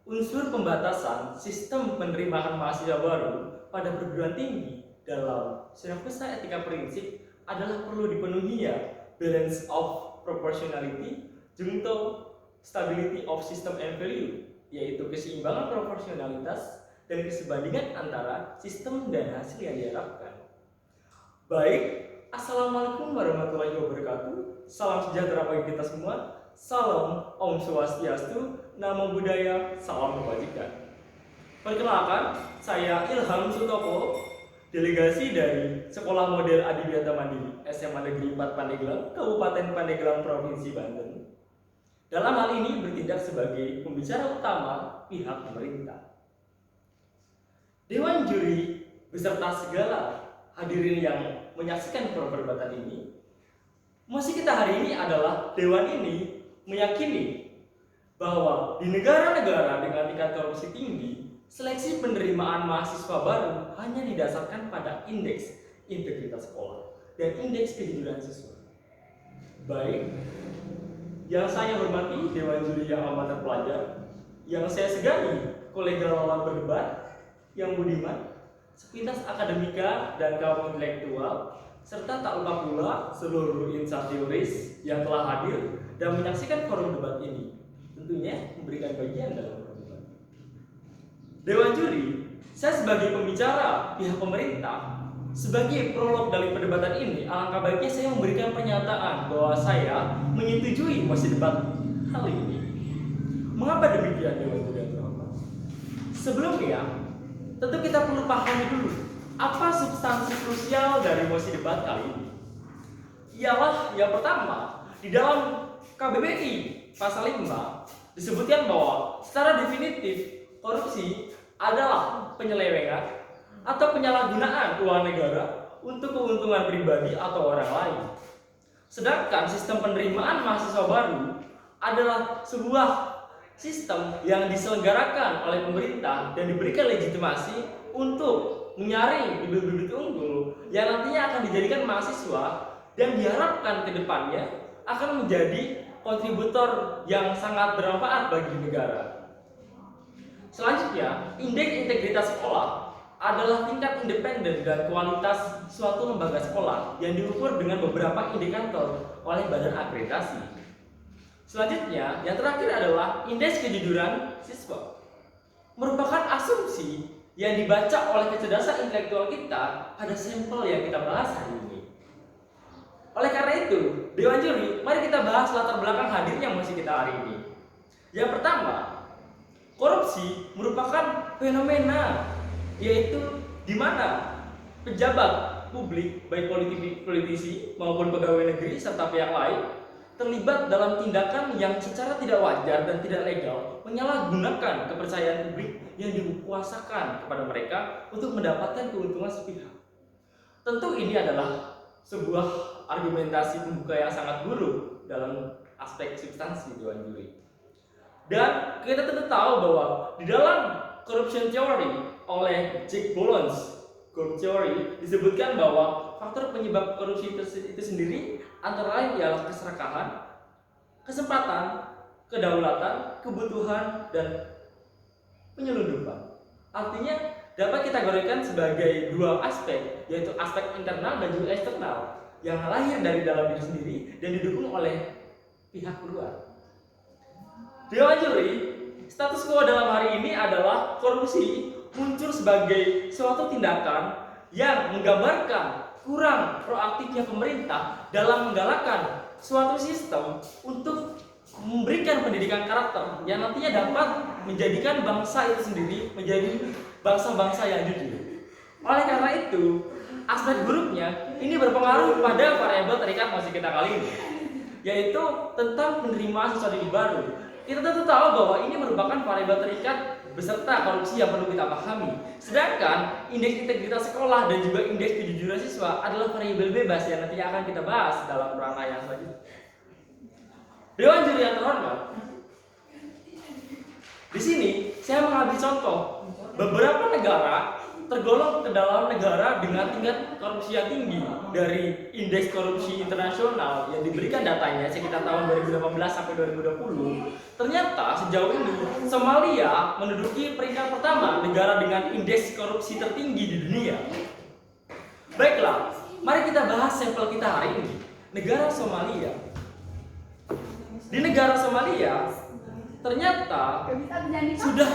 Unsur pembatasan sistem penerimaan mahasiswa baru pada perguruan tinggi dalam Sirakusa Etika Prinsip adalah perlu dipenuhi ya balance of proportionality junto stability of system and value, yaitu keseimbangan proporsionalitas dan kesebandingan antara sistem dan hasil yang diharapkan. Baik, Assalamualaikum warahmatullahi wabarakatuh. Salam sejahtera bagi kita semua. Salam Om Swastiastu, Namo Buddhaya, salam kebajikan. Perkenalkan, saya Ilham Sutopo, delegasi dari Sekolah Model Adiwiyata Mandiri SMA Negeri 4 Pandeglang, Kabupaten Pandeglang, Provinsi Banten. Dalam hal ini bertindak sebagai pembicara utama pihak pemerintah. Dewan juri beserta segala hadirin yang menyaksikan perdebatan ini, musik kita hari ini adalah dewan ini meyakini bahwa di negara-negara dengan tingkat korupsi tinggi, seleksi penerimaan mahasiswa baru hanya didasarkan pada indeks integritas sekolah dan indeks kejujuran siswa. Baik, yang saya hormati dewan juri yang amat terpelajar, yang saya segani kolega lawan berdebat, yang budiman, sepintas akademika dan kaum intelektual, serta tak lupa pula seluruh insan teoris yang telah hadir dan menyaksikan forum debat ini, tentunya memberikan bagian dalam forum debat. Dewan juri, saya sebagai pembicara pihak pemerintah, sebagai prolog dari perdebatan ini, alangkah baiknya saya memberikan pernyataan bahwa saya menyetujui mosi debat kali ini. Mengapa demikian, Dewan juri yang terhormat? Sebelumnya, tentu kita perlu pahami dulu apa substansi krusial dari mosi debat kali ini. Ialah yang pertama, di dalam KBBI pasal 5 disebutkan bahwa secara definitif korupsi adalah penyelewengan atau penyalahgunaan uang negara untuk keuntungan pribadi atau orang lain. Sedangkan sistem penerimaan mahasiswa baru adalah sebuah sistem yang diselenggarakan oleh pemerintah dan diberikan legitimasi untuk menyaring bibit-bibit unggul yang nantinya akan dijadikan mahasiswa dan diharapkan ke depannya akan menjadi kontributor yang sangat bermanfaat bagi negara. Selanjutnya, indeks integritas sekolah adalah tingkat independen dan kualitas suatu lembaga sekolah yang diukur dengan beberapa indikator oleh badan akreditasi. Selanjutnya, yang terakhir adalah indeks kejujuran siswa. Merupakan asumsi yang dibaca oleh kecerdasan intelektual kita pada sampel yang kita bahas hari ini. Oleh karena itu, Dewan Juri, mari kita bahas latar belakang hadirnya mosi kita hari ini. Yang pertama, korupsi merupakan fenomena, yaitu di mana pejabat publik, baik politisi maupun pegawai negeri serta pihak lain, terlibat dalam tindakan yang secara tidak wajar dan tidak legal menyalahgunakan kepercayaan publik yang dikuasakan kepada mereka untuk mendapatkan keuntungan sepihak. Tentu ini adalah sebuah argumentasi pembuka yang sangat buruk dalam aspek substansi Dewan Juri. Dan kita tentu tahu bahwa di dalam corruption theory oleh Jack Bolons, corruption theory, disebutkan bahwa faktor penyebab korupsi itu sendiri antara lain ialah keserakahan, kesempatan, kedaulatan, kebutuhan, dan penyelundupan. Artinya dapat kita kategorikan sebagai dua aspek, yaitu aspek internal dan juga eksternal yang lahir dari dalam diri sendiri dan didukung oleh pihak luar. Dewan Juri, status quo dalam hari ini adalah korupsi muncul sebagai suatu tindakan yang menggambarkan kurang proaktifnya pemerintah dalam menggalakkan suatu sistem untuk memberikan pendidikan karakter yang nantinya dapat menjadikan bangsa itu sendiri menjadi bangsa-bangsa yang jujur. Oleh karena itu, aspek buruknya ini berpengaruh pada variabel terikat mosi kita kali ini, yaitu tentang penerimaan siswa didik baru. Kita tentu tahu bahwa ini merupakan variabel terikat beserta korupsi yang perlu kita pahami. Sedangkan indeks integritas sekolah dan juga indeks kejujuran siswa adalah variabel bebas yang nantinya akan kita bahas dalam ranah yang selanjutnya. Dewan juri yang terhormat, di sini saya mengambil contoh beberapa negara tergolong ke dalam negara dengan tingkat korupsi yang tinggi dari Indeks Korupsi Internasional yang diberikan datanya sekitar tahun 2018 sampai 2020. Ternyata sejauh ini Somalia menduduki peringkat pertama negara dengan indeks korupsi tertinggi di dunia. Baiklah, mari kita bahas sampel kita hari ini, negara Somalia. Di negara Somalia ternyata sudah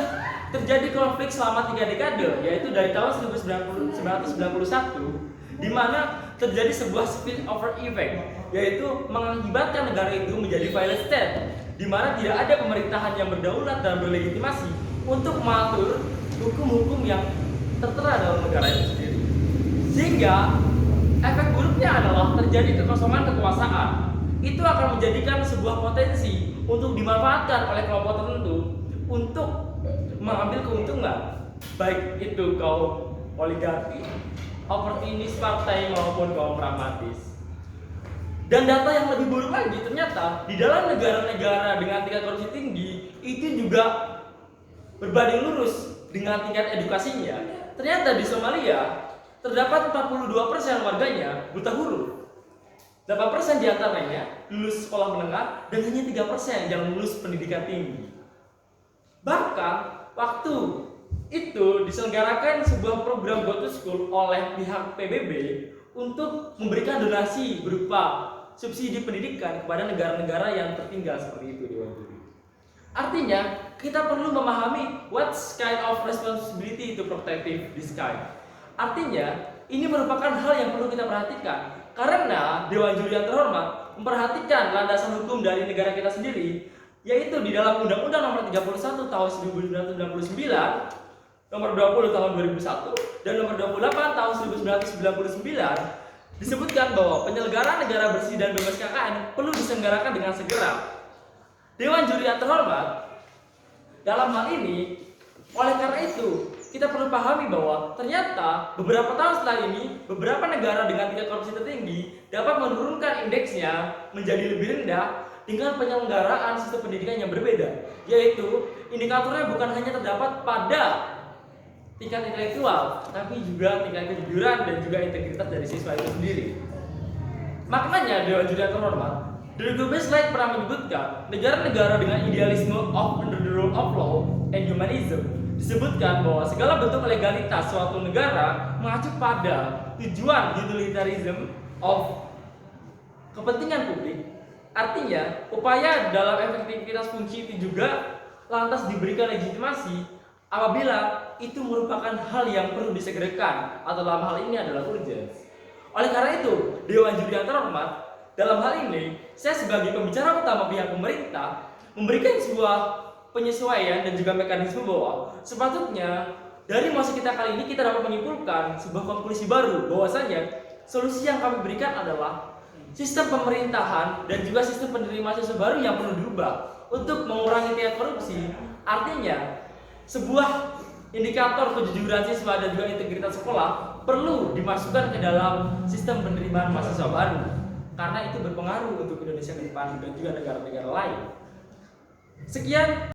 terjadi konflik selama 3 dekade, yaitu dari tahun 1991, di mana terjadi sebuah spillover effect, yaitu mengakibatkan negara itu menjadi failed state, di mana tidak ada pemerintahan yang berdaulat dan berlegitimasi untuk mengatur hukum-hukum yang tertera dalam negara itu sendiri. Sehingga efek buruknya adalah terjadi kekosongan kekuasaan. Itu akan menjadikan sebuah potensi untuk dimanfaatkan oleh kelompok tertentu untuk mengambil keuntungan, baik itu kaum oligarki, oportunis partai maupun kaum pragmatis. Dan data yang lebih buruk lagi, ternyata di dalam negara-negara dengan tingkat korupsi tinggi itu juga berbanding lurus dengan tingkat edukasinya. Ternyata di Somalia terdapat 42% warganya buta huruf. 8% diantaranya lulus sekolah menengah dan hanya 3% yang lulus pendidikan tinggi. Bahkan waktu itu diselenggarakan sebuah program Go to School oleh pihak PBB untuk memberikan donasi berupa subsidi pendidikan kepada negara-negara yang tertinggal seperti itu, Dewan Juri. Artinya, kita perlu memahami what kind of responsibility to protect this kind. Artinya, ini merupakan hal yang perlu kita perhatikan karena Dewan Juri yang terhormat memperhatikan landasan hukum dari negara kita sendiri, yaitu di dalam Undang-Undang Nomor 31 Tahun 1999, Nomor 20 Tahun 2001, dan Nomor 28 Tahun 1999 disebutkan bahwa penyelenggaraan negara bersih dan bebas KKN perlu diselenggarakan dengan segera. Dewan Juri yang terhormat, dalam hal ini, oleh karena itu, kita perlu pahami bahwa ternyata beberapa tahun setelah ini, beberapa negara dengan tingkat korupsi tertinggi dapat menurunkan indeksnya menjadi lebih rendah dengan penyelenggaraan sistem pendidikan yang berbeda, yaitu indikatornya bukan hanya terdapat pada tingkat intelektual, tapi juga tingkat kejujuran dan juga integritas dari siswa itu sendiri. Maknanya, Dewan Juri yang terhormat, The Gomez Slide pernah menyebutkan negara-negara dengan idealisme of under the rule of law and humanism disebutkan bahwa segala bentuk legalitas suatu negara mengacu pada tujuan utilitarianism of kepentingan publik. Artinya, upaya dalam efektivitas fungsi itu juga lantas diberikan legitimasi apabila itu merupakan hal yang perlu disegerakan atau dalam hal ini adalah urgent. Oleh karena itu, Dewan Juri yang terhormat, dalam hal ini saya sebagai pembicara utama pihak pemerintah memberikan sebuah penyesuaian dan juga mekanisme bahwa sepatutnya dari masa kita kali ini kita dapat menyimpulkan sebuah konklusi baru bahwasanya solusi yang kami berikan adalah sistem pemerintahan dan juga sistem penerimaan siswa baru yang perlu diubah untuk mengurangi tingkat korupsi. Artinya, sebuah indikator kejujuran siswa dan juga integritas sekolah perlu dimasukkan ke dalam sistem penerimaan mahasiswa baru karena itu berpengaruh untuk Indonesia ke depan dan juga negara-negara lain. Sekian